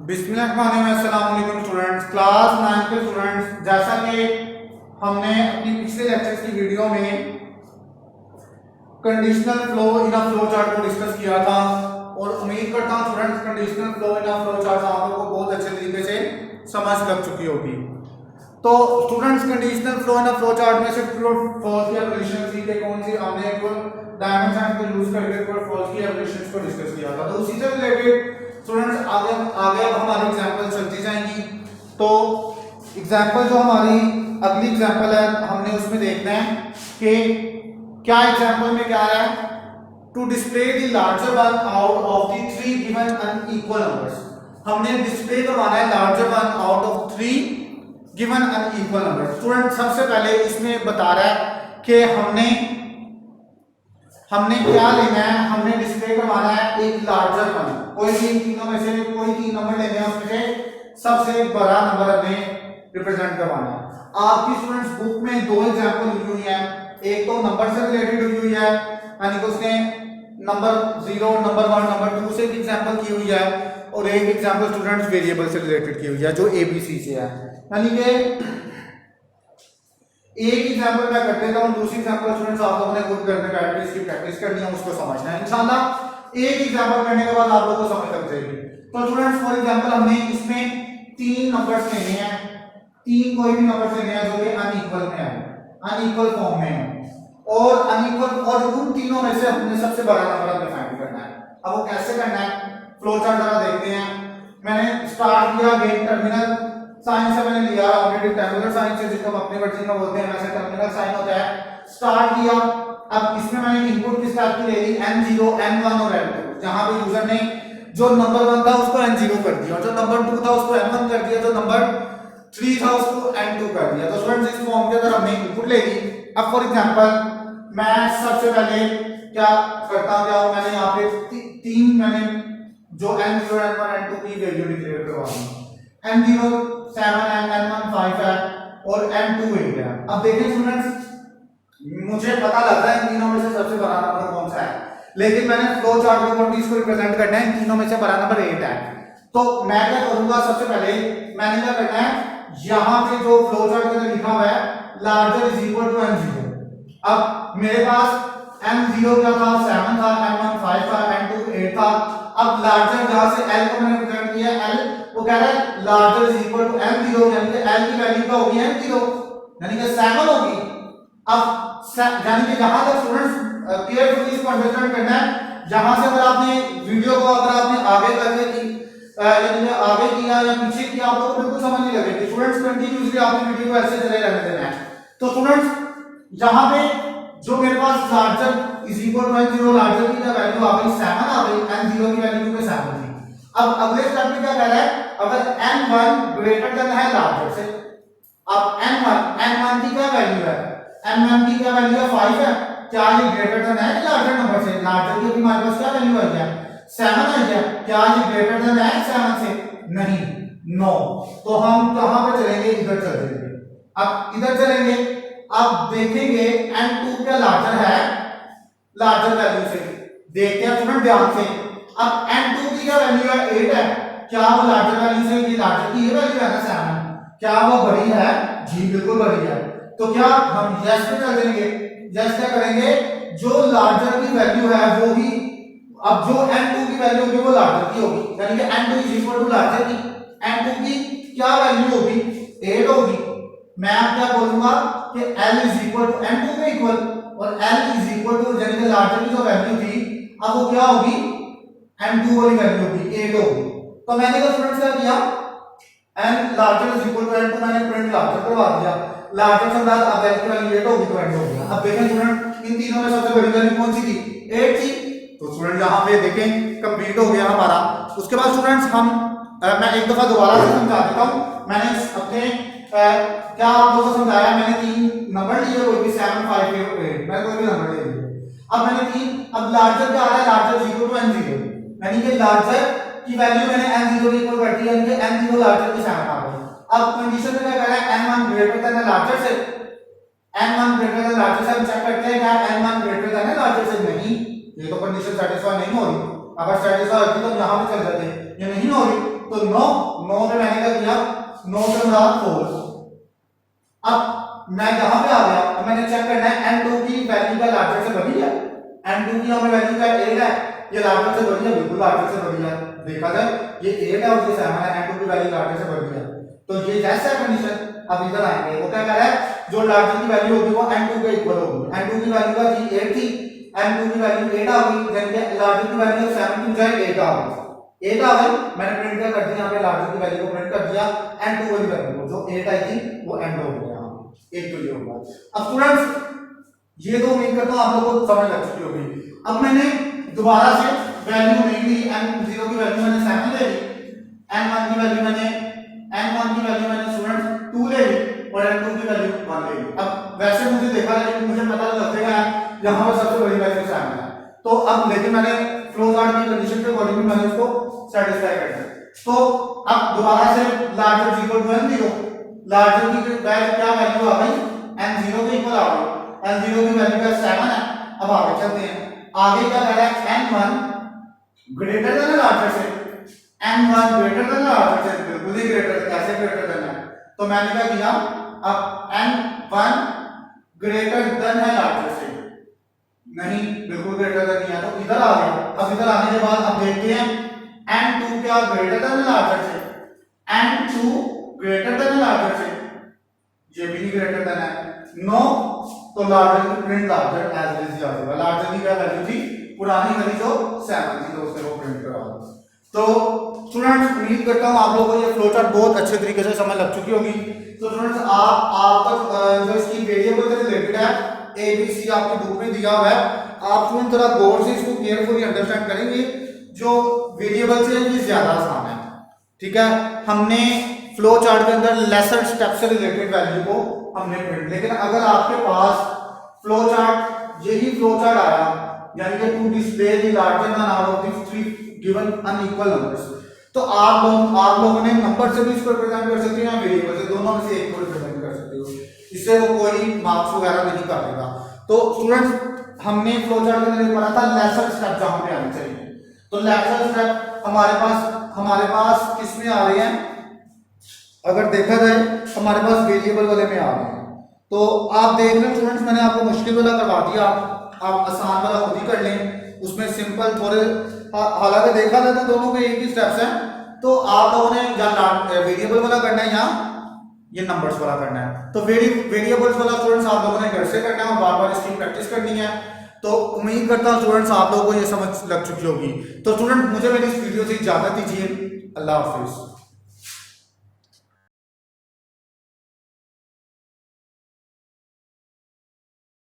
बिस्मिल्लाहिर्रहमानिर्रहीम students, class 9 के students, जैसा कि हमने अपनी पिछले लेक्चर्स की वीडियो में conditional flow in a flow chart को डिस्कस किया था और उम्मीद करता हूं students conditional flow in a flow chart आप लोगों को बहुत अच्छे तरीके से समझ लग चुकी होगी। तो students, conditional flow in a flow chart में से ट्रू और फॉल्स की एप्लीकेशन थी कि कौन सी हमने एक डायमंड साइन को यूज करके ट्रू और फॉल्स की एप्लीकेशंस को डिस्कस किया था। तो उसी से रिलेटेड स्टूडेंट्स आगे अब हमारी एग्जांपल चलती जाएंगी। तो एग्जांपल जो हमारी अगली एग्जांपल है, हमने उसमें देखना है कि क्या एग्जांपल में क्या है, to display the larger one out of the three given unequal numbers. हमने डिस्प्ले करवाना है larger one out of three given unequal numbers. Student सबसे पहले इसमें बता रहा है कि हमने क्या लेना है, हमने डिस्प्ले करवाना है एक लार्जर वन। कोई भी इन तीनों में से कोई तीन नंबर लेने हैं, उसमें से सबसे बड़ा नंबर हमें रिप्रेजेंट करवाना है। आपकी स्टूडेंट्स बुक में दो एग्जांपल दी हुई है, एक तो नंबर से रिलेटेड हुई है यानी कि उसने नंबर 0, नंबर 1, नंबर 2 से भी एग्जांपल की हुई है, और एक एग्जांपल स्टूडेंट्स वेरिएबल से रिलेटेड की हुई है जो एबीसी से है। यानी कि एक एग्जांपल मैं कर देता हूं, दूसरी एग्जांपल स्टूडेंट्स आप लोगों ने खुद करने का इसकी प्रैक्टिस करनी है, उसको समझना है। इंशाल्लाह एक एग्जांपल करने के बाद आप लोगों को समझ लग जाएगी। तो स्टूडेंट्स फॉर एग्जांपल हमने इसमें तीन नंबर्स लेने हैं, तीन कोई भी नंबर्स लेने हैं जो कि अनइक्वल में है, अनइक्वल फॉर्म में है, और अनइक्वल और उन तीनों में से हमने सबसे बड़ा नंबर हमें फाइंड करना है। अब वो कैसे करना है, फ्लो चार्ट जरा देखते हैं। मैंने स्टार्ट किया गेट टर्मिनल साइन से, मैंने लिया ऑलरेडी टर्मिनल साइन से, जिसको हम अपने वर्जन में बोलते हैं, वैसे टर्मिनल साइन होता है। स्टार्ट किया, अब इसमें मैंने इनपुट किस टाइप की ले ली, n0, n1 और n2। जहां पे यूजर ने जो नंबर 1 था उसको n0 कर दिया, और जो नंबर 2 था उसको n1 कर दिया, जो नंबर 3 था उसको n2 कर दिया। तो स्टूडेंट्स इस फॉर्म के अंदर हमने इनपुट ले ली। अब फॉर एग्जांपल मैं सबसे पहले क्या करता हूं, मैंने यहाँ पे तीन मैंने जो n0, n1, n2 की वैल्यू डिक्लेयर करवा दी। n0 7 है, n1 5 है और n2 8 है। अब देखें स्टूडेंट्स, मुझे पता लग रहा है इन तीनों में से सबसे बड़ा नंबर कौन सा है, लेकिन मैंने फ्लो चार्ट के अकॉर्डिंग इसको रिप्रेजेंट करना है, इन तीनों में से बड़ा नंबर 8 है। तो मैं क्या करूंगा, सबसे पहले मैंने क्या करना है, यहां पे जो फ्लो चार्ट के अंदर लिखा हुआ है larger is equal to n0। अब मेरे पास n0 क्या था, 7 था, n1 5 था, n2 8 था। अब लार्जर जहां से l को मैंने रिप्रेजेंट किया, l वो कह रहा है larger is equal to n0, यानी कि l की वैल्यू क्या होगी, n0 यानी कि 7 होगी। अब यानी कि जहां तक स्टूडेंट्स केयरफुली इसको अंडरस्टैंड करना है, जहां से अगर आपने वीडियो को अगर आपने आगे करके यानी कि आगे किया या पीछे किया, आप लोगों को बिल्कुल समझ नहीं लगेगी। स्टूडेंट्स कंटिन्यूअसली आपने वीडियो को ऐसे चले रहने देना है। तो स्टूडेंट्स यहां पे जो मेरे पास larger is equal to n0, larger की वैल्यू आ गई 7 आ गई, n0 की वैल्यू पे 7 थी। अब अगले स्टेप में क्या कह रहा है, अगर n1 ग्रेटर देन है लार्जर से, अब n1 की क्या वैल्यू है, n1 की क्या वैल्यू है 5 है, क्या ये ग्रेटर देन है लार्जर नंबर से, लार्जर की हमारे पास क्या वैल्यू आई है 7 आई है, क्या ये ग्रेटर देन है 7 से, नहीं, नो। तो हम कहां पे चलेंगे, इधर चलेंगे। अब इधर चलेंगे, अब देखेंगे n2 क्या लार्जर है लार्जर वैल्यू से, देखते हैं स्टूडेंट ध्यान से। अब n2 की क्या वैल्यू है 8 है, क्या वो लार्जर वैल्यू से, ये लार्जर की ये वैल्यू है ना 7, क्या वो बड़ी है, जी बिल्कुल बड़ी है। तो क्या हम यस पे चल देंगे, यस क्या करेंगे, जो लार्जर की वैल्यू है वो ही, अब जो n2 की वैल्यू होगी वो लार्जर की होगी, यानी कि n2 is equal to larger की, n2 की क्या वैल्यू होगी 8 होगी। मैं अब क्या बोलूंगा कि l is equal to n2 के इक्वल, और l इज इक्वल टू यानी कि लार्जर की जो वैल्यू थी अब वो क्या होगी, n2 वाली वैल्यू होगी 8 होगी। तो मैंने तो स्टूडेंट्स क्या किया, n larger is equal to n2 मैंने प्रिंट लार्जर करवा दिया, लार्जर से बाद अब l की वैल्यू 8 होगी तो n होगी। अब देखें स्टूडेंट इन तीनों में सबसे बड़ी वैल्यू कौन सी थी, 8 थी। तो स्टूडेंट यहां पे देखें कंप्लीट हो गया हमारा। उसके बाद स्टूडेंट्स हम मैं एक दफा दोबारा से समझा देता हूं। मैंने अपने क्या आप लोगों को समझाया, मैंने तीन नंबर लिए, कोई भी 7 5 8, मैं कोई भी नंबर ले लिया। अब मैंने तीन, अब लार्जर क्या आ रहा है, larger is equal to n0, यानी कि लार्जर की वैल्यू मैंने n0 के इक्वल कर दी, यानी कि n0 लार्जर की 7 आ गई। अब कंडीशन में क्या कह रहा है, n1 ग्रेटर देन है लार्जर से, n1 ग्रेटर देन लार्जर से हम चेक करते हैं क्या n1 ग्रेटर देन है लार्जर से, नहीं, ये तो कंडीशन सेटिस्फाई नहीं हो रही। अगर सेटिस्फाई होती तो यहां पे चल जाते, ये नहीं हो रही। तो 9 9 में मैंने क्या किया 9 से मुराद 4। अब मैं यहां पे आ गया, अब मैंने चेक करना है n2 की वैल्यू का लार्जर से बड़ी है, n2 की हमें वैल्यू का 8 है, ये लार्जर से बड़ी है, बिल्कुल लार्जर से बड़ी है। देखा जाए ये 8 है और ये 7 है, n2 की वैल्यू लार्जर से बड़ी है, तो ये जैसा कंडीशन। अब इधर आएंगे, वो क्या कह रहा है जो लार्जर की वैल्यू होगी वो n2 के इक्वल होगी। n2 की वैल्यू का जी 8 थी, n2 की वैल्यू 8 आ गई, यानी कि लार्जर की वैल्यू 7 की बजाय 8 आ गई। 8 आ गई, मैंने प्रिंट कर दिया यहाँ पे लार्जर की वैल्यू को प्रिंट कर दिया, n2 वाली वैल्यू को जो 8 आई थी वो n हो गया, एक तो ये होगा। अब स्टूडेंट्स ये तो उम्मीद करता हूं आप लोगों को समझ लग चुकी होगी। अब मैंने दोबारा से वैल्यू नहीं ली, n0 की वैल्यू मैंने 7 ले ली, n1 की वैल्यू मैंने स्टूडेंट्स 2 ले ली और n2 की वैल्यू 1 ले ली। अब वैसे मुझे देखा है लेकिन मुझे पता लगेगा यहां पर सबसे बड़ी वैल्यू 7 है, तो अब लेकिन मैंने फ्लो चार्ट की कंडीशन के अकॉर्डिंग मैंने उसको सेटिस्फाई कर दिया। तो अब दोबारा से larger equal to n0, larger की वैल्यू क्या वैल्यू आ गई n0 के इक्वल आ गई, n0 की वैल्यू का 7 है। अब आगे चलते हैं, आगे क्या कह रहा है n1 ग्रेटर देन लार्जर से, n1 ग्रेटर देन लार्जर से, बिल्कुल ही ग्रेटर, कैसे ग्रेटर देन है, तो मैंने क्या किया अब n1 ग्रेटर देन है लार्जर से, नहीं बिल्कुल ग्रेटर देन नहीं है, तो इधर आ गया। अब इधर आने के बाद अब देखते हैं n2 क्या ग्रेटर देन लार्जर से, n2 ग्रेटर देन लार्जर से, ये भी नहीं ग्रेटर देन है, नो, तो लार्जर की print larger as it is आ जाएगा। लार्जर की क्या वैल्यू थी पुरानी वाली जो 7 थी, तो उससे वो प्रिंट करा दो। तो स्टूडेंट्स उम्मीद करता हूं आप लोगों को ये फ्लो चार्ट बहुत अच्छे तरीके से समझ लग चुकी होगी। तो स्टूडेंट्स आप तक जो इसकी वेरिएबल से रिलेटेड है ए बी सी आपकी बुक में दिया हुआ है, आप स्टूडेंट थोड़ा गौर से इसको केयरफुली अंडरस्टैंड करेंगे। जो वेरिएबल से ये ज्यादा आसान है, ठीक है। हमने फ्लो चार्ट के अंदर लेसर स्टेप से रिलेटेड वैल्यू को हमने प्रिंट, लेकिन अगर आपके पास फ्लो चार्ट यही फ्लो चार्ट आया यानी कि to display the larger than out of the three given unequal numbers, तो आप लोगों ने नंबर से भी इसको रिप्रेजेंट कर सकते हैं, वेरिएबल से, दोनों में से एक को रिप्रेजेंट कर सकते हो, इससे वो कोई मार्क्स वगैरह नहीं काटेगा। तो स्टूडेंट्स हमने फ्लो चार्ट के अंदर पढ़ा था लेसर स्टेप जहां पे आने चाहिए, तो लेसर स्टेप हमारे पास किसमें आ रहे हैं, अगर देखा जाए हमारे पास वेरिएबल वाले में आ रहे हैं। तो आप देख लें स्टूडेंट्स, मैंने आपको मुश्किल वाला करवा दिया, आप आसान वाला खुद ही कर लें, उसमें सिंपल थोड़े, हालांकि देखा जाए तो दोनों के एक ही स्टेप्स हैं, तो आप लोगों ने या वेरिएबल वाला करना है या ये नंबर्स वाला करना है। तो वेरिएबल्स वाला स्टूडेंट्स आप लोगों ने घर से करना है और बार बार इसकी प्रैक्टिस करनी है। तो उम्मीद करता हूँ स्टूडेंट्स आप लोगों को ये समझ लग चुकी होगी। तो स्टूडेंट मुझे मेरी इस वीडियो से इजाजत दीजिए, अल्लाह हाफिज।